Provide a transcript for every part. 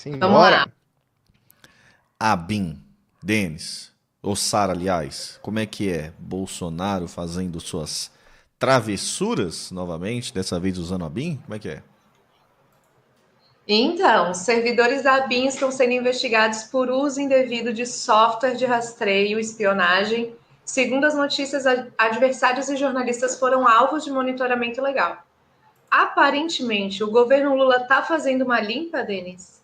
Vamos lá. Simbora. ABIN, Denis, ou Sara, aliás, como é que é? Bolsonaro fazendo suas travessuras novamente, dessa vez usando a ABIN? Como é que é? Então, servidores da ABIN estão sendo investigados por uso indevido de software de rastreio e espionagem. Segundo as notícias, adversários e jornalistas foram alvos de monitoramento legal. Aparentemente, o governo Lula está fazendo uma limpa, Denis?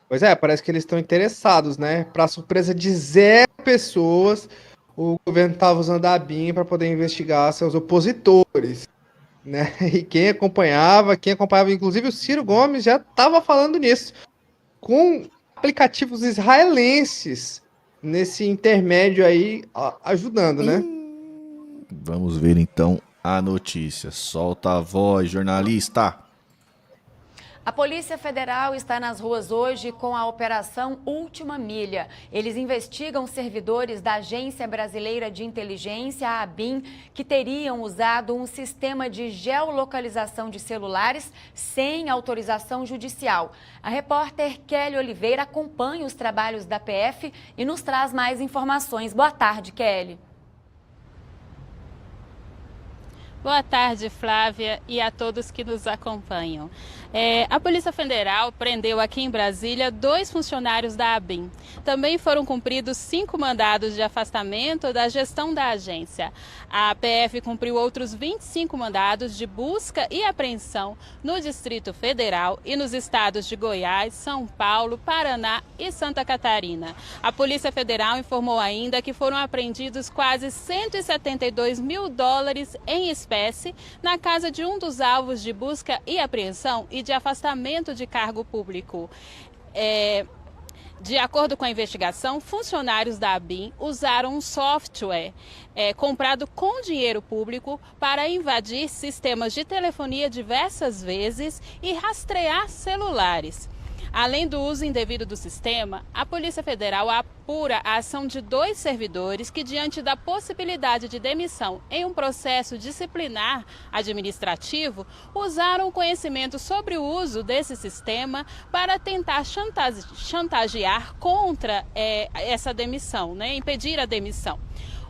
Pois é, parece que eles estão interessados, né? Para surpresa de 0 pessoas, o governo estava usando a BIM para poder investigar seus opositores, né? E quem acompanhava, inclusive o Ciro Gomes já estava falando nisso, com aplicativos israelenses nesse intermédio aí, ajudando, né? Vamos ver então a notícia. Solta a voz, jornalista. A Polícia Federal está nas ruas hoje com a Operação Última Milha. Eles investigam servidores da Agência Brasileira de Inteligência, a ABIN, que teriam usado um sistema de geolocalização de celulares sem autorização judicial. A repórter Kelly Oliveira acompanha os trabalhos da PF e nos traz mais informações. Boa tarde, Kelly. Boa tarde, Flávia, e a todos que nos acompanham. A Polícia Federal prendeu aqui em Brasília 2 funcionários da ABIN. Também foram cumpridos 5 mandados de afastamento da gestão da agência. A PF cumpriu outros 25 mandados de busca e apreensão no Distrito Federal e nos estados de Goiás, São Paulo, Paraná e Santa Catarina. A Polícia Federal informou ainda que foram apreendidos quase 172 mil dólares em espécie na casa de um dos alvos de busca e apreensão e de afastamento de cargo público. De acordo com a investigação, funcionários da ABIN usaram um software comprado com dinheiro público para invadir sistemas de telefonia diversas vezes e rastrear celulares. Além do uso indevido do sistema, a Polícia Federal apura a ação de 2 servidores que, diante da possibilidade de demissão em um processo disciplinar administrativo, usaram o conhecimento sobre o uso desse sistema para tentar chantagear contra essa demissão, né? Impedir a demissão.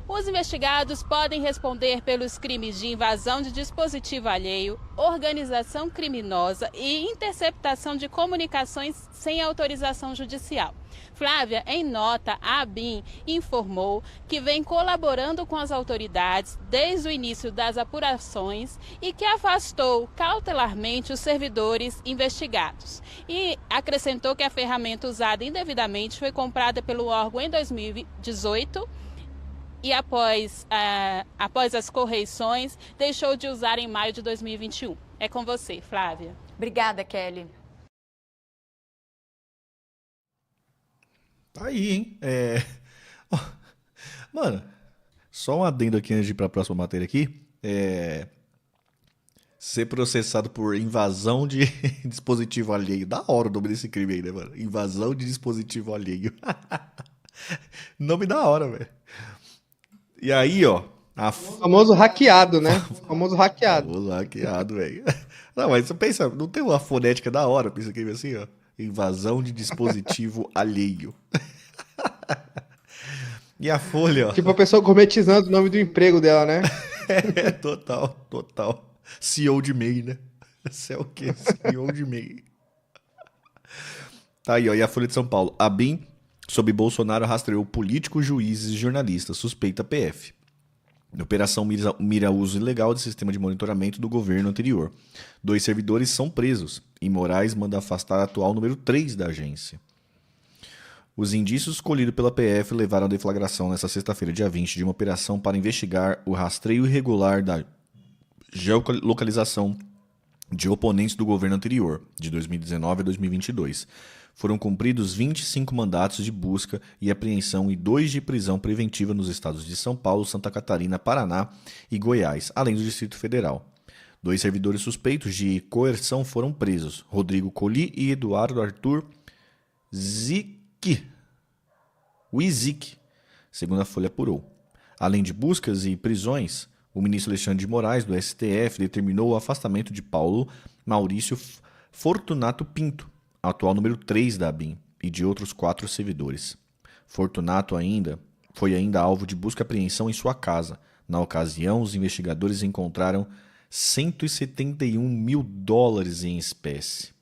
Os investigados podem responder pelos crimes de invasão de dispositivo alheio, organização criminosa e interceptação de comunicações sem autorização judicial. Flávia, em nota, a ABIN informou que vem colaborando com as autoridades desde o início das apurações e que afastou cautelarmente os servidores investigados. E acrescentou que a ferramenta usada indevidamente foi comprada pelo órgão em 2018 e após as correições, deixou de usar em maio de 2021. É com você, Flávia. Obrigada, Kelly. Tá aí, hein? Mano, só um adendo aqui antes de ir pra próxima matéria aqui. Ser processado por invasão de dispositivo alheio. Da hora o nome desse crime aí, né, mano? Invasão de dispositivo alheio. Nome da hora, velho. E aí, ó. O famoso hackeado, né? O famoso hackeado. Famoso hackeado, velho. Não, mas você pensa, não tem uma fonética da hora pra isso aqui assim, ó? Invasão de dispositivo alheio. E a Folha, ó. Tipo a pessoa gourmetizando o nome do emprego dela, né? Total. CEO de MEI, né? Você é o quê? CEO de MEI. Tá aí, ó. E a Folha de São Paulo. ABIN, sob Bolsonaro, rastreou políticos, juízes e jornalistas. Suspeita PF. A operação mira uso ilegal de sistema de monitoramento do governo anterior. 2 servidores são presos e Moraes manda afastar a atual número 3 da agência. Os indícios escolhidos pela PF levaram à deflagração nesta sexta-feira, dia 20, de uma operação para investigar o rastreio irregular da geolocalização de oponentes do governo anterior, de 2019 a 2022. Foram cumpridos 25 mandatos de busca e apreensão e 2 de prisão preventiva nos estados de São Paulo, Santa Catarina, Paraná e Goiás, além do Distrito Federal. 2 servidores suspeitos de coerção foram presos, Rodrigo Colli e Eduardo Arthur Wizik, segundo a Folha apurou. Além de buscas e prisões, o ministro Alexandre de Moraes, do STF, determinou o afastamento de Paulo Maurício Fortunato Pinto, atual número 3 da ABIN, e de outros 4 servidores. Fortunato foi ainda alvo de busca e apreensão em sua casa. Na ocasião, os investigadores encontraram $171 mil em espécie.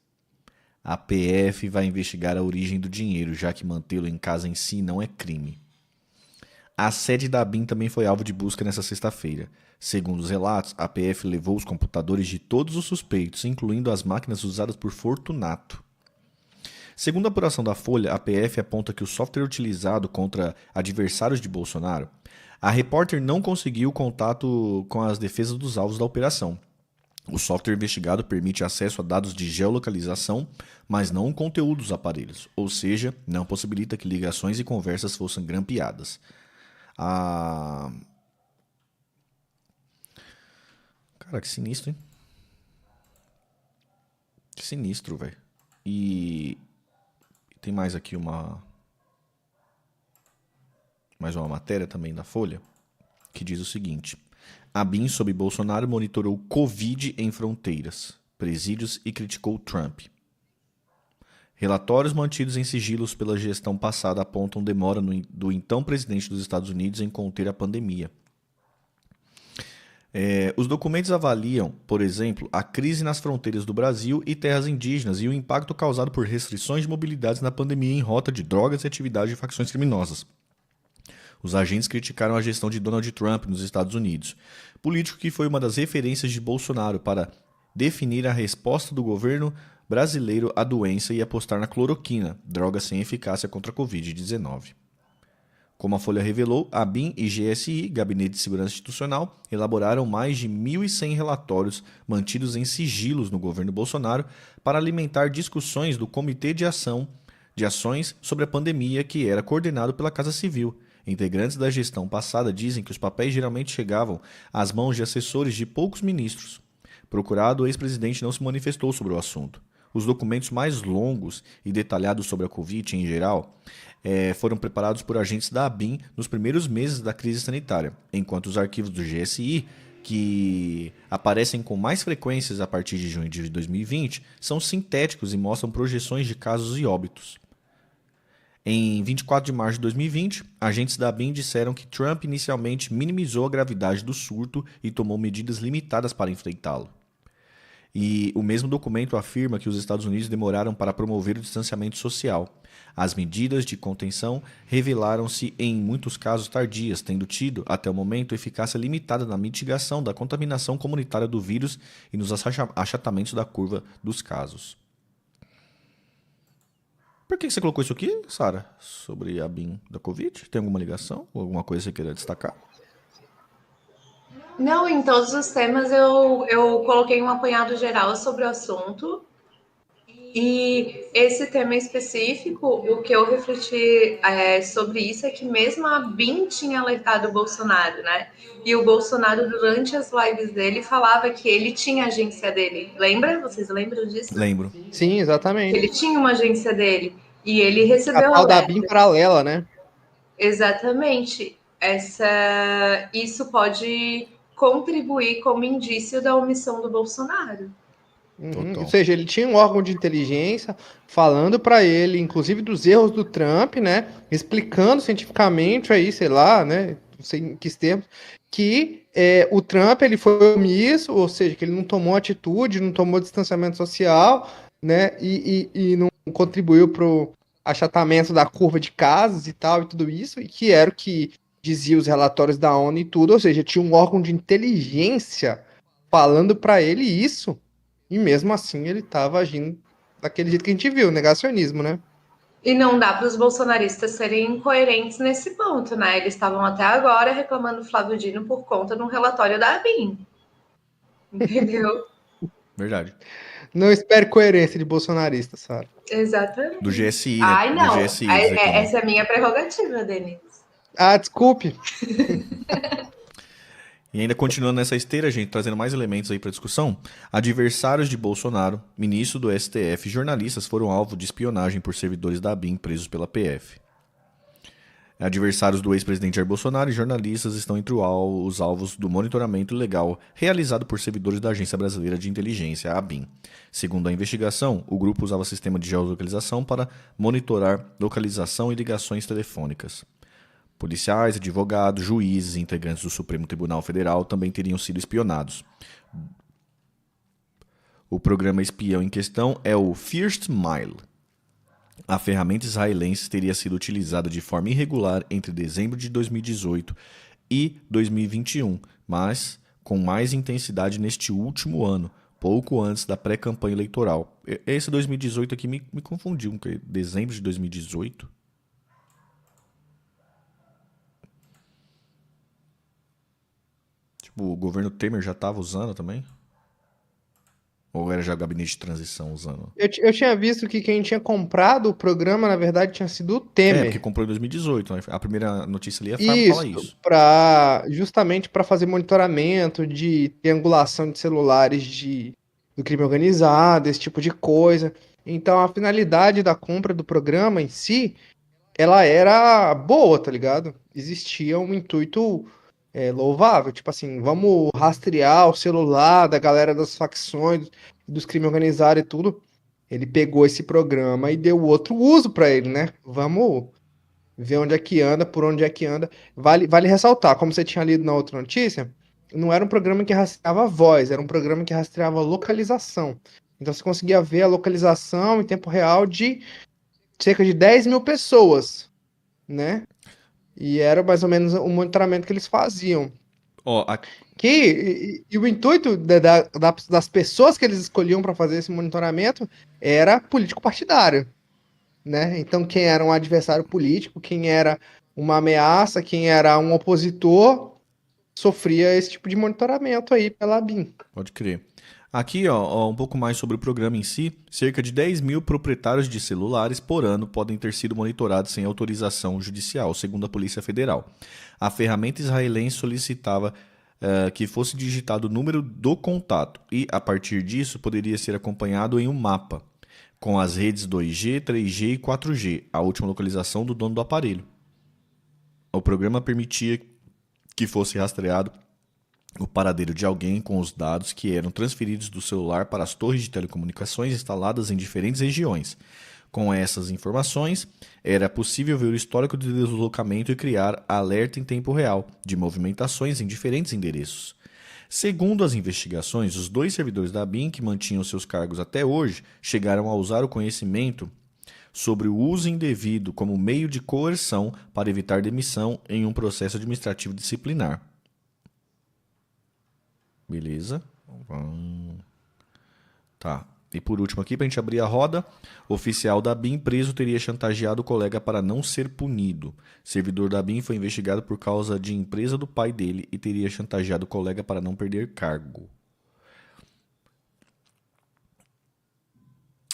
A PF vai investigar a origem do dinheiro, já que mantê-lo em casa em si não é crime. A sede da ABIN também foi alvo de busca nesta sexta-feira. Segundo os relatos, a PF levou os computadores de todos os suspeitos, incluindo as máquinas usadas por Fortunato. Segundo a apuração da Folha, a PF aponta que o software utilizado contra adversários de Bolsonaro, a repórter não conseguiu contato com as defesas dos alvos da operação. O software investigado permite acesso a dados de geolocalização, mas não o conteúdo dos aparelhos, ou seja, não possibilita que ligações e conversas fossem grampeadas. Cara, que sinistro, hein? Que sinistro, velho. E tem mais aqui mais uma matéria também da Folha, que diz o seguinte: a ABIN sob Bolsonaro monitorou Covid em fronteiras, presídios e criticou Trump. Relatórios mantidos em sigilos pela gestão passada apontam demora do então presidente dos Estados Unidos em conter a pandemia. Os documentos avaliam, por exemplo, a crise nas fronteiras do Brasil e terras indígenas e o impacto causado por restrições de mobilidade na pandemia em rota de drogas e atividades de facções criminosas. Os agentes criticaram a gestão de Donald Trump nos Estados Unidos, político que foi uma das referências de Bolsonaro para definir a resposta do governo brasileiro à doença e apostar na cloroquina, droga sem eficácia contra a Covid-19. Como a Folha revelou, a ABIN e GSI, Gabinete de Segurança Institucional, elaboraram mais de 1.100 relatórios mantidos em sigilos no governo Bolsonaro para alimentar discussões do Comitê de Ações sobre a Pandemia, que era coordenado pela Casa Civil. Integrantes da gestão passada dizem que os papéis geralmente chegavam às mãos de assessores de poucos ministros. Procurado, o ex-presidente não se manifestou sobre o assunto. Os documentos mais longos e detalhados sobre a Covid em geral foram preparados por agentes da ABIN nos primeiros meses da crise sanitária, enquanto os arquivos do GSI, que aparecem com mais frequências a partir de junho de 2020, são sintéticos e mostram projeções de casos e óbitos. Em 24 de março de 2020, agentes da ABIN disseram que Trump inicialmente minimizou a gravidade do surto e tomou medidas limitadas para enfrentá-lo. E o mesmo documento afirma que os Estados Unidos demoraram para promover o distanciamento social. As medidas de contenção revelaram-se em muitos casos tardias, tendo tido, até o momento, eficácia limitada na mitigação da contaminação comunitária do vírus e nos achatamentos da curva dos casos. Por que você colocou isso aqui, Sara, sobre a ABIN da Covid? Tem alguma ligação? Ou alguma coisa que você queira destacar? Não, em todos os temas eu coloquei um apanhado geral sobre o assunto. E esse tema específico, o que eu refleti sobre isso é que mesmo a ABIN tinha alertado o Bolsonaro, né? E o Bolsonaro, durante as lives dele, falava que ele tinha a agência dele. Lembra? Vocês lembram disso? Lembro. Sim, exatamente. Ele tinha uma agência dele. E ele recebeu a tal da ABIN paralela, né? Exatamente. Isso pode contribuir como indício da omissão do Bolsonaro. Ou seja, ele tinha um órgão de inteligência falando para ele, inclusive dos erros do Trump, né? Explicando cientificamente aí, sei lá, né? Não sei em que termos, que o Trump ele foi omisso, ou seja, que ele não tomou atitude, não tomou distanciamento social, né? E não contribuiu para o achatamento da curva de casos e tal, e tudo isso, e que era o que dizia os relatórios da ONU e tudo, ou seja, tinha um órgão de inteligência falando para ele isso, e mesmo assim ele estava agindo daquele jeito que a gente viu, negacionismo, né? E não dá para os bolsonaristas serem incoerentes nesse ponto, né? Eles estavam até agora reclamando do Flávio Dino por conta de um relatório da ABIN. Entendeu? Verdade. Não espere coerência de bolsonarista, Sara. Exatamente. Do GSI, né? Ai, não. Do GSI, essa é a minha prerrogativa, Denise. Ah, desculpe. E ainda continuando nessa esteira, gente, trazendo mais elementos aí para discussão, adversários de Bolsonaro, ministro do STF e jornalistas foram alvo de espionagem por servidores da ABIN presos pela PF. Adversários do ex-presidente Jair Bolsonaro e jornalistas estão entre os alvos do monitoramento ilegal realizado por servidores da Agência Brasileira de Inteligência, a ABIN. Segundo a investigação, o grupo usava sistema de geolocalização para monitorar localização e ligações telefônicas. Policiais, advogados, juízes e integrantes do Supremo Tribunal Federal também teriam sido espionados. O programa espião em questão é o First Mile. A ferramenta israelense teria sido utilizada de forma irregular entre dezembro de 2018 e 2021, mas com mais intensidade neste último ano, pouco antes da pré-campanha eleitoral. Esse 2018 aqui me confundiu, porque dezembro de 2018? Tipo, o governo Temer já estava usando também? Ou era já o gabinete de transição usando? Eu tinha visto que quem tinha comprado o programa, na verdade, tinha sido o Temer. Porque comprou em 2018, né? A primeira notícia ali fala isso. Justamente para fazer monitoramento de triangulação de celulares do crime organizado, esse tipo de coisa. Então, a finalidade da compra do programa em si, ela era boa, tá ligado? Existia um intuito louvável, tipo assim, vamos rastrear o celular da galera das facções, dos crimes organizados e tudo. Ele pegou esse programa e deu outro uso para ele, né? Vamos ver onde é que anda, por onde é que anda. Vale ressaltar, como você tinha lido na outra notícia, não era um programa que rastreava a voz, era um programa que rastreava a localização. Então você conseguia ver a localização em tempo real de cerca de 10 mil pessoas, né? E era mais ou menos o monitoramento que eles faziam. E o intuito das pessoas que eles escolhiam para fazer esse monitoramento era político partidário, né? Então, quem era um adversário político, quem era uma ameaça, quem era um opositor, sofria esse tipo de monitoramento aí pela ABIN. Pode crer. Aqui, um pouco mais sobre o programa em si. Cerca de 10 mil proprietários de celulares por ano podem ter sido monitorados sem autorização judicial, segundo a Polícia Federal. A ferramenta israelense solicitava que fosse digitado o número do contato e, a partir disso, poderia ser acompanhado em um mapa, com as redes 2G, 3G e 4G, a última localização do dono do aparelho. O programa permitia que fosse rastreado o paradeiro de alguém com os dados que eram transferidos do celular para as torres de telecomunicações instaladas em diferentes regiões. Com essas informações, era possível ver o histórico de deslocamento e criar alerta em tempo real de movimentações em diferentes endereços. Segundo as investigações, os 2 servidores da ABIN que mantinham seus cargos até hoje chegaram a usar o conhecimento sobre o uso indevido como meio de coerção para evitar demissão em um processo administrativo disciplinar. Beleza. Tá. E por último aqui, para a gente abrir a roda, oficial da ABIN preso teria chantageado o colega para não ser punido. Servidor da ABIN foi investigado por causa de empresa do pai dele e teria chantageado o colega para não perder cargo.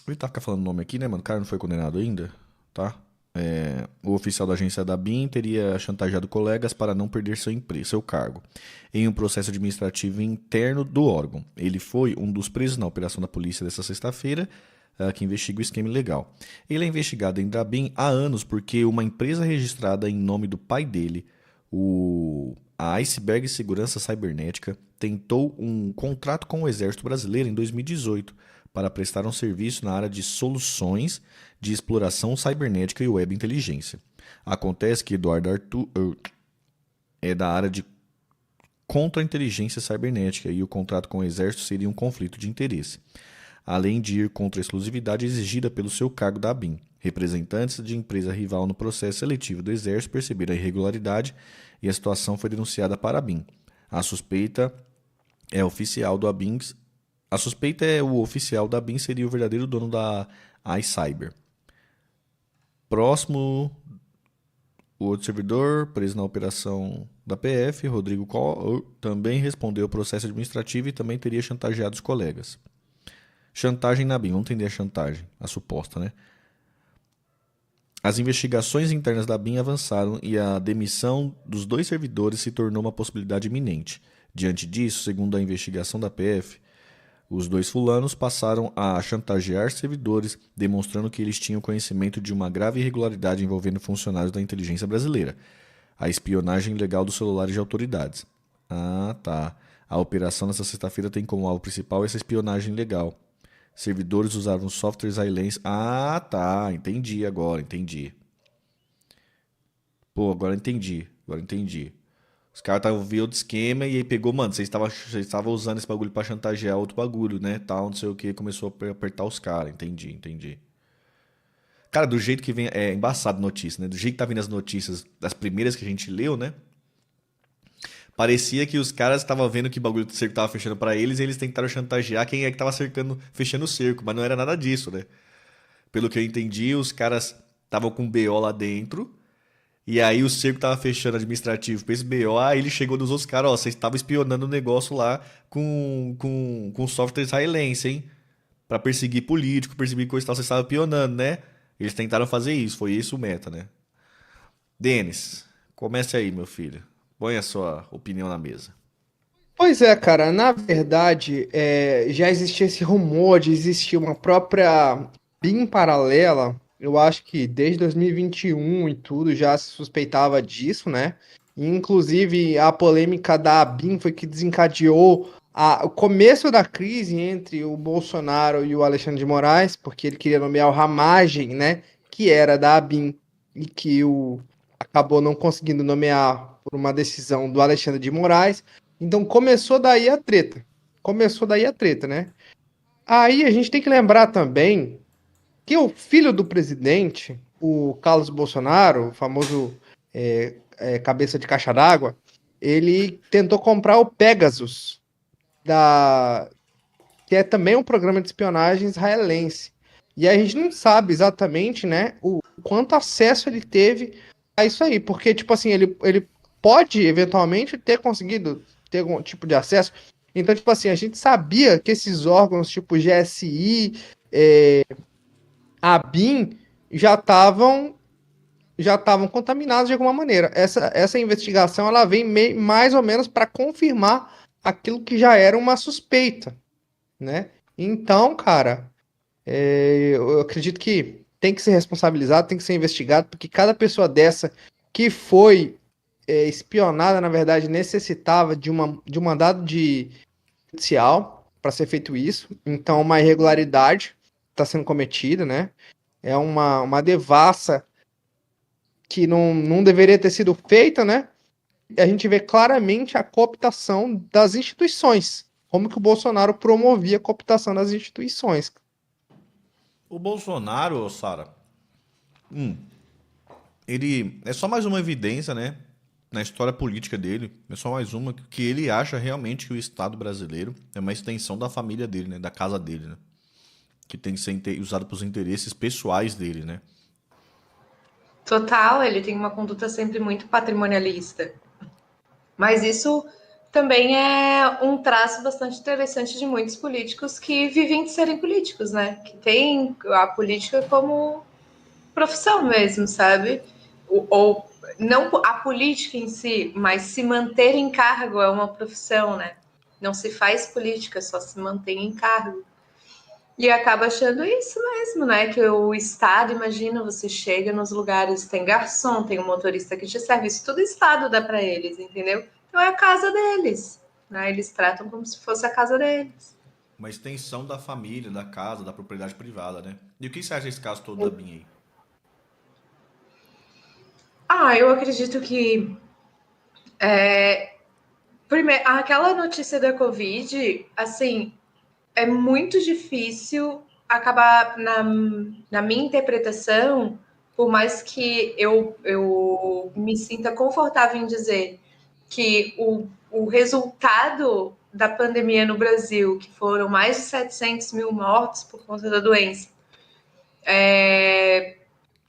Ele tá ficando falando o nome aqui, né, mano? O cara não foi condenado ainda, tá? O oficial da agência da ABIN teria chantageado colegas para não perder seu cargo em um processo administrativo interno do órgão. Ele foi um dos presos na operação da polícia desta sexta-feira, que investiga o esquema ilegal. Ele é investigado dentro da ABIN há anos porque uma empresa registrada em nome do pai dele, a Iceberg Segurança Cibernética, tentou um contrato com o Exército Brasileiro em 2018 para prestar um serviço na área de soluções de exploração cibernética e web inteligência. Acontece que Eduardo Arthur é da área de contra-inteligência cibernética e o contrato com o Exército seria um conflito de interesse, além de ir contra a exclusividade exigida pelo seu cargo da ABIN. Representantes de empresa rival no processo seletivo do Exército perceberam a irregularidade e a situação foi denunciada para a ABIN. A suspeita é o oficial da ABIN seria o verdadeiro dono da iCyber. Próximo, o outro servidor, preso na operação da PF, Rodrigo Coll, também respondeu ao processo administrativo e também teria chantageado os colegas. Chantagem na ABIN, vamos entender a chantagem, a suposta, né? As investigações internas da ABIN avançaram e a demissão dos 2 servidores se tornou uma possibilidade iminente. Diante disso, segundo a investigação da PF, Os dois fulanos passaram a chantagear servidores, demonstrando que eles tinham conhecimento de uma grave irregularidade envolvendo funcionários da inteligência brasileira. A espionagem ilegal dos celulares de autoridades. Ah, tá. A operação nessa sexta-feira tem como alvo principal essa espionagem ilegal. Servidores usavam softwares israelenses. Ah, tá. Entendi agora, entendi. Pô, agora entendi. Os caras estavam vendo outro esquema e aí pegou, mano, vocês estavam usando esse bagulho pra chantagear outro bagulho, né? Tal, não sei o que, começou a apertar os caras. Entendi. Cara, do jeito que vem. É embaçado a notícia, né? Do jeito que tá vindo as notícias, das primeiras que a gente leu, né? Parecia que os caras estavam vendo que o bagulho do cerco tava fechando pra eles e eles tentaram chantagear quem é que tava fechando o cerco, mas não era nada disso, né? Pelo que eu entendi, os caras estavam com BO lá dentro. E aí o cerco tava fechando administrativo pra esse BO, aí ele chegou nos outros caras, ó, vocês estavam espionando o negócio lá com software israelense, hein? Pra perseguir político, perseguir coisa e tal, vocês estavam espionando, né? Eles tentaram fazer isso, foi isso o meta, né? Denis, comece aí, meu filho. Põe a sua opinião na mesa. Pois é, cara, na verdade, já existia esse rumor de existir uma própria BIM paralela. Eu acho que desde 2021 e tudo já se suspeitava disso, né? E, inclusive, a polêmica da BIM foi que desencadeou o começo da crise entre o Bolsonaro e o Alexandre de Moraes, porque ele queria nomear o Ramagem, né? Que era da ABIN e que acabou não conseguindo nomear por uma decisão do Alexandre de Moraes. Então começou daí a treta, né? Aí a gente tem que lembrar também que o filho do presidente, o Carlos Bolsonaro, o famoso cabeça de caixa d'água, ele tentou comprar o Pegasus, que é também um programa de espionagem israelense. E a gente não sabe exatamente, né, o quanto acesso ele teve a isso aí, porque, tipo assim, ele pode, eventualmente, ter conseguido ter algum tipo de acesso. Então, tipo assim, a gente sabia que esses órgãos, tipo GSI, a BIM, já estavam contaminados de alguma maneira. Essa investigação, ela vem mais ou menos para confirmar aquilo que já era uma suspeita, né? Então, cara, eu acredito que tem que ser responsabilizado, tem que ser investigado, porque cada pessoa dessa que foi espionada, na verdade, necessitava de um mandado judicial para ser feito isso. Então, uma irregularidade está sendo cometida, né? É uma devassa que não deveria ter sido feita, né? E a gente vê claramente a cooptação das instituições. Como que o Bolsonaro promovia a cooptação das instituições. O Bolsonaro, Sara, ele é só mais uma evidência, né? Na história política dele, é só mais uma que ele acha realmente que o Estado brasileiro é uma extensão da família dele, né? Da casa dele, né? Que tem que ser usado para os interesses pessoais dele, né? Total, ele tem uma conduta sempre muito patrimonialista. Mas isso também é um traço bastante interessante de muitos políticos que vivem de serem políticos, né? Que tem a política como profissão mesmo, sabe? Ou não a política em si, mas se manter em cargo é uma profissão, né? Não se faz política, só se mantém em cargo. E acaba achando isso mesmo, né? Que o Estado, imagina, você chega nos lugares, tem garçom, tem um motorista que te serve, isso tudo o Estado dá para eles, entendeu? Então é a casa deles, né? Eles tratam como se fosse a casa deles. Uma extensão da família, da casa, da propriedade privada, né? E o que você acha desse caso todo da BIM aí? Eu acredito que primeiro, aquela notícia da Covid, assim, é muito difícil acabar na minha interpretação, por mais que eu me sinta confortável em dizer que o resultado da pandemia no Brasil, que foram mais de 700 mil mortos por conta da doença,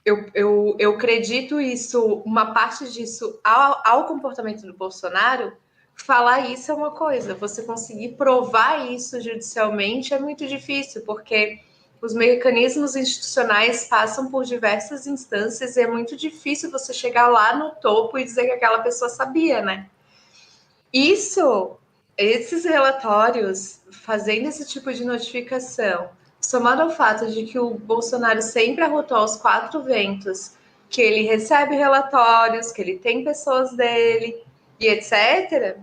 eu acredito isso, uma parte disso ao comportamento do Bolsonaro. Falar isso é uma coisa, você conseguir provar isso judicialmente é muito difícil, porque os mecanismos institucionais passam por diversas instâncias e é muito difícil você chegar lá no topo e dizer que aquela pessoa sabia, né? Isso esses relatórios, fazendo esse tipo de notificação, somado ao fato de que o Bolsonaro sempre arrotou aos quatro ventos, que ele recebe relatórios, que ele tem pessoas dele e etc.,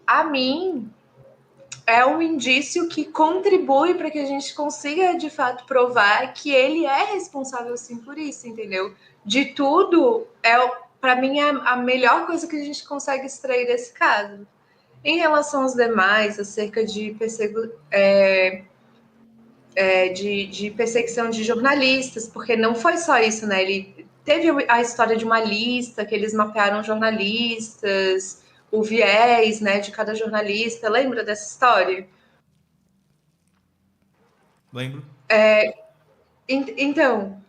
a mim é um indício que contribui para que a gente consiga, de fato, provar que ele é responsável, sim, por isso, entendeu? De tudo, para mim, é a melhor coisa que a gente consegue extrair desse caso. Em relação aos demais, acerca de, de perseguição de jornalistas, porque não foi só isso, né? Ele teve a história de uma lista que eles mapearam jornalistas, o viés, né, de cada jornalista. Lembra dessa história? Lembro. Então,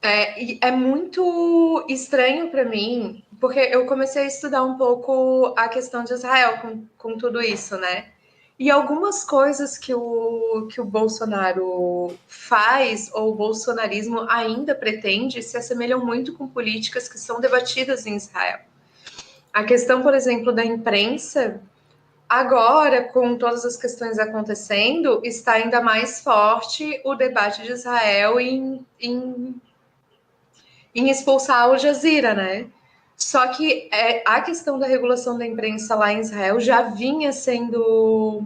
é muito estranho para mim, porque eu comecei a estudar um pouco a questão de Israel com tudo isso, né? E algumas coisas que o Bolsonaro faz, ou o bolsonarismo ainda pretende, se assemelham muito com políticas que são debatidas em Israel. A questão, por exemplo, da imprensa, agora, com todas as questões acontecendo, está ainda mais forte o debate de Israel em expulsar a Al Jazeera, né? Só que a questão da regulação da imprensa lá em Israel já vinha sendo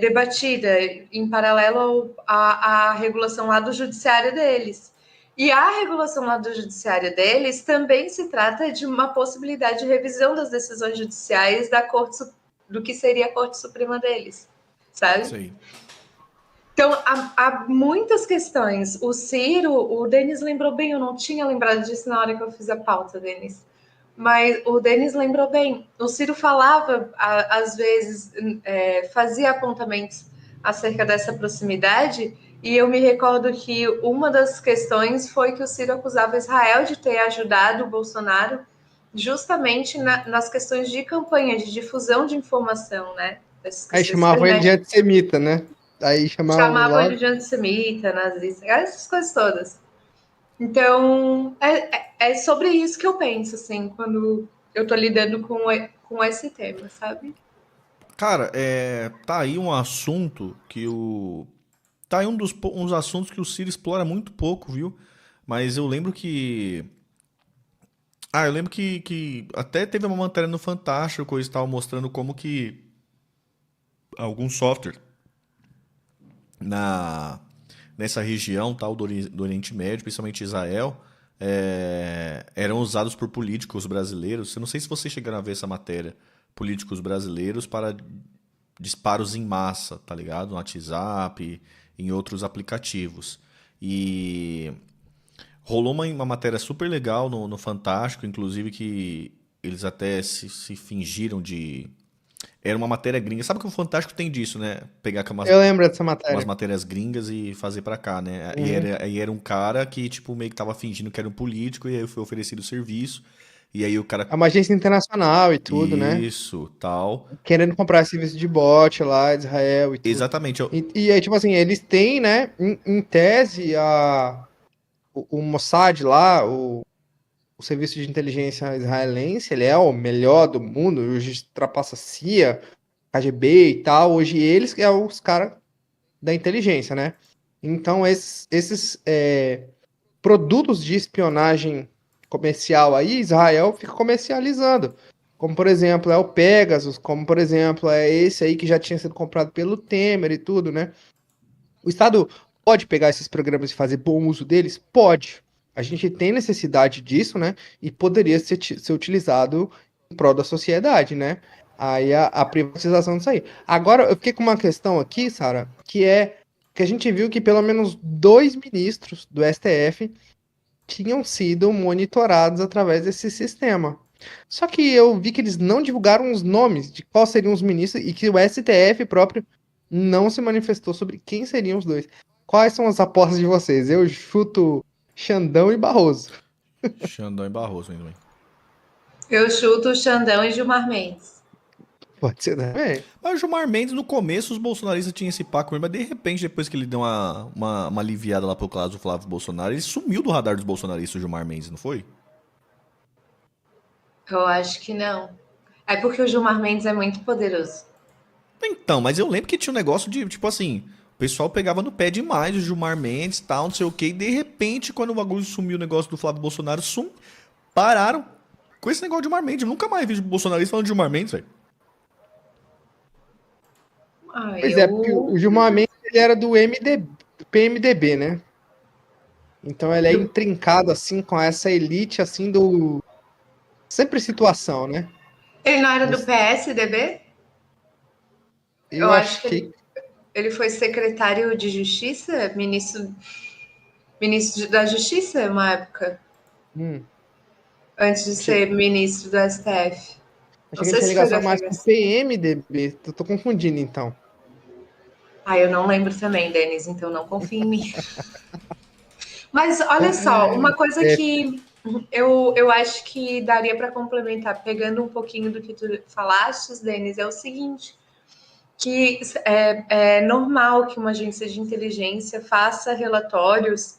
debatida em paralelo à regulação lá do judiciário deles. E a regulação lá do judiciário deles também se trata de uma possibilidade de revisão das decisões judiciais da Corte, do que seria a Corte Suprema deles, sabe? Sei. Então, há muitas questões. O Ciro, o Denis lembrou bem, eu não tinha lembrado disso na hora que eu fiz a pauta, Denis. Mas o Denis lembrou bem. O Ciro falava, às vezes, fazia apontamentos acerca dessa proximidade, e eu me recordo que uma das questões foi que o Ciro acusava Israel de ter ajudado o Bolsonaro justamente nas questões de campanha, de difusão de informação, né? Aí chamavam ele de antissemita, né? Aí chamavam ele de antissemita, nazista, essas coisas todas. Então, é sobre isso que eu penso, assim, quando eu tô lidando com esse tema, sabe? Cara, tá aí um assunto que o. Tá aí uns assuntos que o Ciro explora muito pouco, viu? Mas eu lembro que. Eu lembro que até teve uma matéria no Fantástico, coisa e tal, mostrando como que algum software nessa região tal do Oriente Médio, principalmente Israel, eram usados por políticos brasileiros. Eu não sei se vocês chegaram a ver essa matéria. Políticos brasileiros para disparos em massa, tá ligado? No WhatsApp, em outros aplicativos. E rolou uma matéria super legal no Fantástico, inclusive que eles até se fingiram de... Era uma matéria gringa. Sabe que o Fantástico tem disso, né? Pegar Eu lembro dessa matéria. umas matérias gringas e fazer pra cá, né? Uhum. E era um cara que, tipo, meio que tava fingindo que era um político, e aí foi oferecido o serviço. E aí o cara... É uma agência internacional e tudo, né? Isso, tal. Querendo comprar serviço de bot lá, de Israel e tudo. Exatamente. E aí, tipo assim, eles têm, né, em tese, o Mossad lá, o serviço de inteligência israelense, ele é o melhor do mundo, hoje ultrapassa a CIA, KGB e tal, hoje eles que é os caras da inteligência, né? Então, esses produtos de espionagem comercial aí, Israel fica comercializando. Como, por exemplo, é o Pegasus, como, por exemplo, é esse aí que já tinha sido comprado pelo Temer e tudo, né? O Estado pode pegar esses programas e fazer bom uso deles? Pode. A gente tem necessidade disso, né? E poderia ser utilizado em prol da sociedade, né? Aí a privatização disso aí. Agora, eu fiquei com uma questão aqui, Sara, que é que a gente viu que pelo menos 2 ministros do STF tinham sido monitorados através desse sistema. Só que eu vi que eles não divulgaram os nomes de quais seriam os ministros e que o STF próprio não se manifestou sobre quem seriam os dois. Quais são as apostas de vocês? Eu chuto Xandão e Barroso. Xandão e Barroso, ainda bem. Eu chuto Xandão e Gilmar Mendes. Pode ser também. Mas o Gilmar Mendes, no começo, os bolsonaristas tinham esse pacto com ele, mas de repente, depois que ele deu uma aliviada lá pro caso do Flávio Bolsonaro, ele sumiu do radar dos bolsonaristas, o Gilmar Mendes, não foi? Eu acho que não. É porque o Gilmar Mendes é muito poderoso. Então, mas eu lembro que tinha um negócio de, tipo assim, o pessoal pegava no pé demais, o Gilmar Mendes e tal, não sei o quê, e de repente, quando o bagulho sumiu, o negócio do Flávio Bolsonaro, pararam com esse negócio de Gilmar Mendes. Eu nunca mais vi bolsonarista falando de Gilmar Mendes, velho. Pois é, porque o Gilmar Mendes ele era do PMDB, né? Então ele é intrincado, assim, com essa elite, assim, do... Sempre situação, né? Ele não era do PSDB? Eu acho acho que ele foi secretário de Justiça, ministro da Justiça, uma época, antes de ser ministro do STF. Achei que ele tinha ligação mais com o PMDB. Tô confundindo, então. Eu não lembro também, Denis, então não confia em mim. Mas olha só, uma coisa que eu acho que daria para complementar, pegando um pouquinho do que tu falaste, Denis, é o seguinte, que é normal que uma agência de inteligência faça relatórios,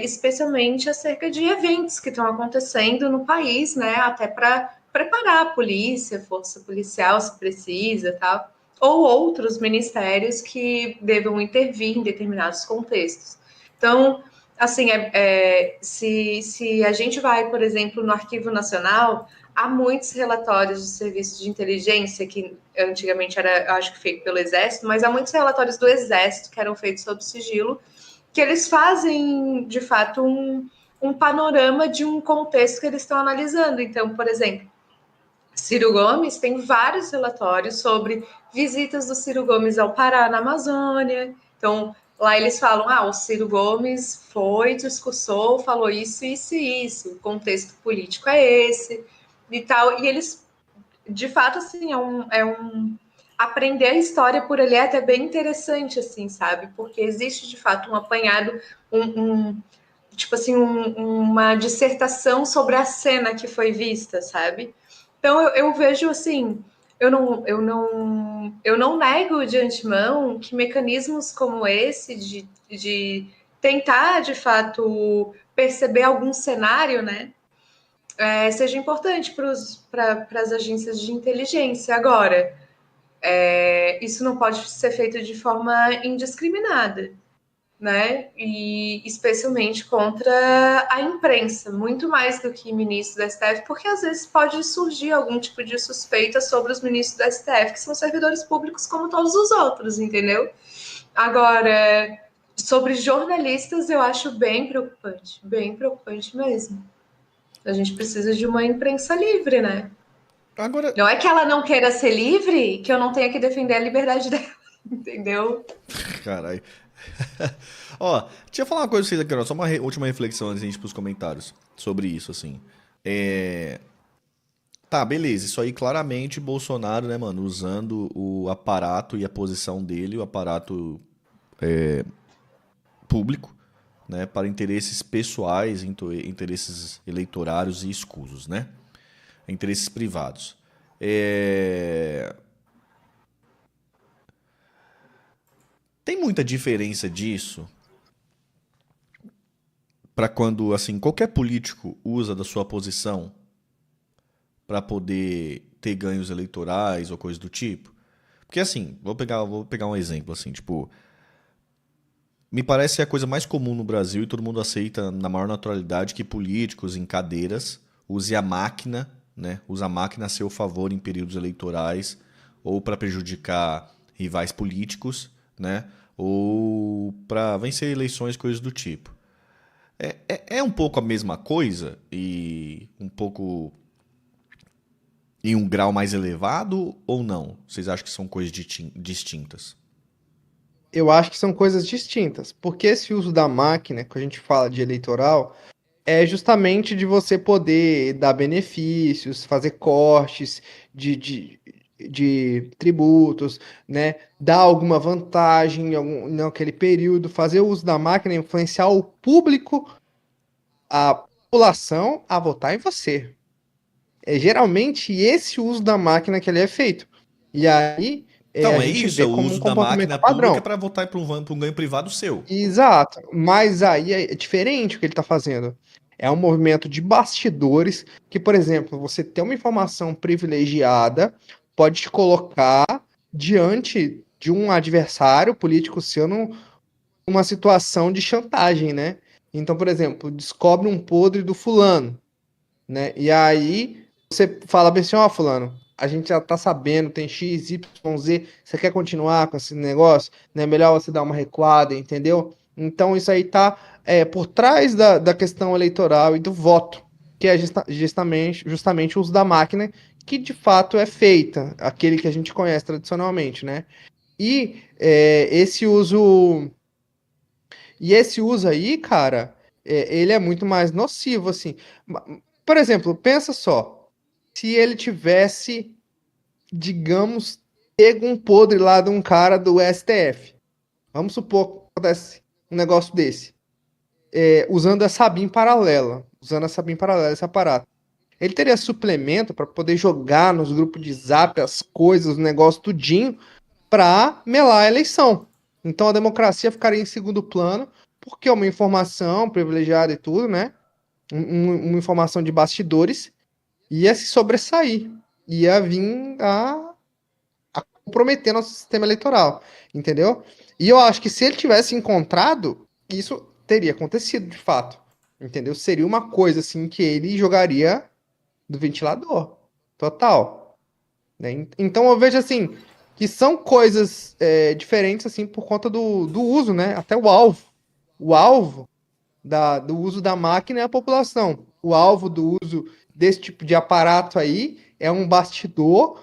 especialmente acerca de eventos que estão acontecendo no país, né? Até para preparar a polícia, força policial, se precisa, tal, ou outros ministérios que devam intervir em determinados contextos. Então, assim, se a gente vai, por exemplo, no Arquivo Nacional, há muitos relatórios do serviço de inteligência, que antigamente era, eu acho que feito pelo Exército, mas há muitos relatórios do Exército que eram feitos sob sigilo, que eles fazem, de fato, um panorama de um contexto que eles estão analisando. Então, por exemplo, Ciro Gomes tem vários relatórios sobre visitas do Ciro Gomes ao Pará, na Amazônia. Então, lá eles falam, o Ciro Gomes foi, discursou, falou isso, isso e isso, o contexto político é esse, e tal. E eles, de fato, assim, aprender a história por ali é até bem interessante, assim, sabe? Porque existe, de fato, um apanhado, tipo assim, uma dissertação sobre a cena que foi vista, sabe? Então eu vejo assim, eu não nego de antemão que mecanismos como esse de tentar de fato perceber algum cenário, né, seja importante para as agências de inteligência. Agora, isso não pode ser feito de forma indiscriminada, né? E especialmente contra a imprensa, muito mais do que ministros do STF, porque às vezes pode surgir algum tipo de suspeita sobre os ministros do STF, que são servidores públicos como todos os outros, entendeu? Agora, sobre jornalistas, eu acho bem preocupante mesmo. A gente precisa de uma imprensa livre, né? Agora... Não é que ela não queira ser livre, que eu não tenha que defender a liberdade dela, entendeu? Caralho. Ó, deixa eu falar uma coisa pra vocês aqui, ó, só uma última reflexão antes de a gente ir pros comentários sobre isso, assim. Tá, beleza, isso aí claramente Bolsonaro, né, mano, usando o aparato e a posição dele, o aparato público, né, para interesses pessoais, interesses eleitorários e escusos, né, interesses privados. Tem muita diferença disso para quando, assim, qualquer político usa da sua posição para poder ter ganhos eleitorais ou coisa do tipo? Porque, assim, vou pegar um exemplo, assim, tipo, me parece a coisa mais comum no Brasil e todo mundo aceita na maior naturalidade que políticos em cadeiras usem a máquina, né, usa a máquina a seu favor em períodos eleitorais ou para prejudicar rivais políticos, né, ou para vencer eleições, coisas do tipo. É um pouco a mesma coisa e um pouco em um grau mais elevado ou não? Vocês acham que são coisas distintas? Eu acho que são coisas distintas, porque esse uso da máquina, que a gente fala de eleitoral, é justamente de você poder dar benefícios, fazer cortes de tributos, né? Dar alguma vantagem naquele período, fazer o uso da máquina, influenciar o público, a população a votar em você. É geralmente esse uso da máquina que ele é feito. E aí Então, a é gente isso, vê é o como um uso da comportamento máquina padrão. pública para votar para um ganho privado seu. Exato, mas aí é diferente o que ele está fazendo. É um movimento de bastidores que, por exemplo, você ter uma informação privilegiada pode te colocar diante de um adversário político seu numa situação de chantagem, né? Então, por exemplo, descobre um podre do fulano, né? E aí você fala bem assim, ó, fulano, a gente já tá sabendo, tem X, Y, Z, você quer continuar com esse negócio? Não é melhor você dar uma recuada, entendeu? Então isso aí tá por trás da questão eleitoral e do voto, que é justamente o uso da máquina, que de fato é feita, aquele que a gente conhece tradicionalmente, né? E esse uso aí, cara, ele é muito mais nocivo, assim. Por exemplo, pensa só, se ele tivesse, digamos, pego um podre lá de um cara do STF. Vamos supor que acontece um negócio desse. Usando essa BIM paralela. Esse aparato. Ele teria suplemento para poder jogar nos grupos de zap as coisas, o negócio tudinho, para melar a eleição. Então a democracia ficaria em segundo plano, porque é uma informação privilegiada e tudo, né? Uma informação de bastidores ia se sobressair, ia vir a comprometer nosso sistema eleitoral, entendeu? E eu acho que se ele tivesse encontrado, isso teria acontecido de fato, entendeu? Seria uma coisa assim que ele jogaria do ventilador, total, né? Então eu vejo assim que são coisas diferentes assim por conta do uso, né? Até o alvo do uso da máquina é a população. O alvo do uso desse tipo de aparato aí é um bastidor pra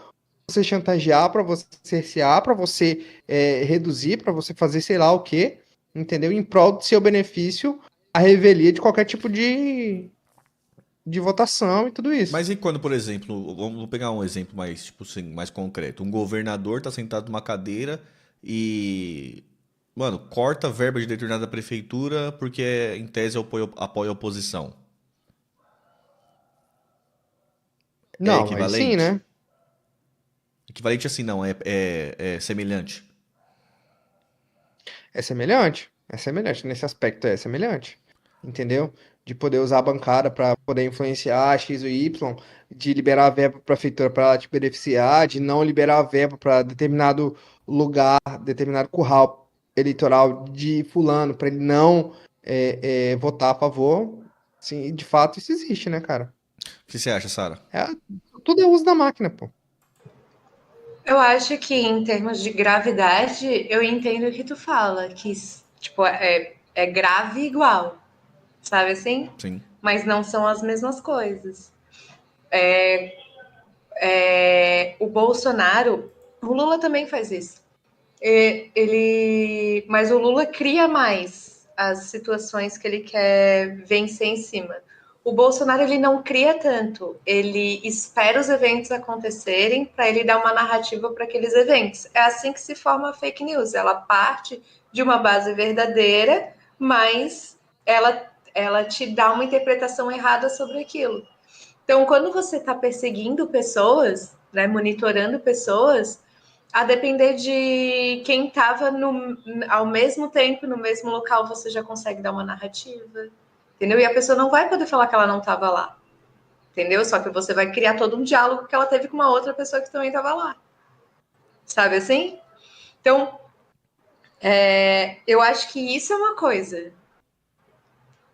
você chantagear, para você cercear, para você reduzir, para você fazer sei lá o quê, entendeu? Em prol do seu benefício, a revelia de qualquer tipo de votação e tudo isso. Mas e quando, por exemplo, vamos pegar um exemplo mais, tipo assim, mais concreto. Um governador tá sentado numa cadeira e, mano, corta a verba de determinada prefeitura porque, em tese, apoia a oposição. É Não, aí sim, equivalente? né? Equivalente assim, não, é semelhante. É semelhante, nesse aspecto é semelhante, entendeu? De poder usar a bancada para poder influenciar X ou Y, de liberar a verba para a prefeitura para ela te beneficiar, de não liberar a verba para determinado lugar, determinado curral eleitoral de fulano, para ele não votar a favor. Sim, de fato isso existe, né, cara? O que você acha, Sara? É, tudo é uso da máquina, pô. Eu acho que em termos de gravidade, eu entendo o que tu fala, que tipo, é grave igual, sabe assim? Sim. Mas não são as mesmas coisas. O Bolsonaro, o Lula também faz isso. Mas o Lula cria mais as situações que ele quer vencer em cima. O Bolsonaro ele não cria tanto, ele espera os eventos acontecerem para ele dar uma narrativa para aqueles eventos. É assim que se forma a fake news. Ela parte de uma base verdadeira, mas ela te dá uma interpretação errada sobre aquilo. Então, quando você está perseguindo pessoas, né, monitorando pessoas, a depender de quem estava ao mesmo tempo, no mesmo local, você já consegue dar uma narrativa, entendeu? E a pessoa não vai poder falar que ela não estava lá, entendeu? Só que você vai criar todo um diálogo que ela teve com uma outra pessoa que também estava lá, sabe assim? Então, eu acho que isso é uma coisa.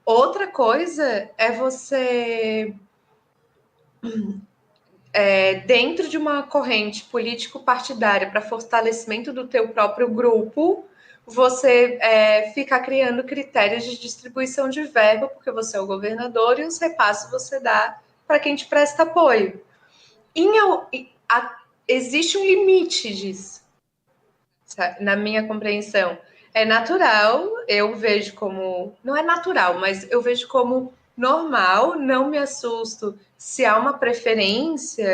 Outra coisa é você dentro de uma corrente político-partidária para fortalecimento do teu próprio grupo, você ficar criando critérios de distribuição de verba, porque você é o governador e os repasses você dá para quem te presta apoio. Existe um limite disso, sabe? Na minha compreensão. É natural, eu vejo como... Não é natural, mas eu vejo como normal, não me assusto se há uma preferência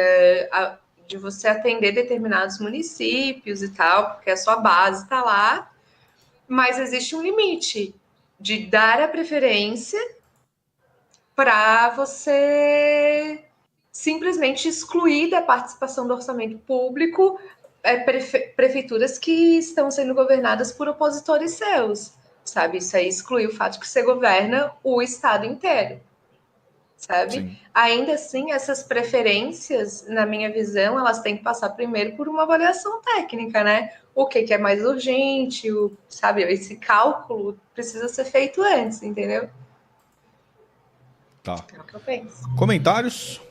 de você atender determinados municípios e tal, porque a sua base está lá, mas existe um limite de dar a preferência para você simplesmente excluir da participação do orçamento público prefeituras que estão sendo governadas por opositores seus, sabe? Isso aí exclui o fato de que você governa o estado inteiro. sabe? Sim. Ainda assim, essas preferências, na minha visão, elas têm que passar primeiro por uma avaliação técnica, né? O que é mais urgente, sabe? Esse cálculo precisa ser feito antes, entendeu? Tá. É o que eu penso. Comentários?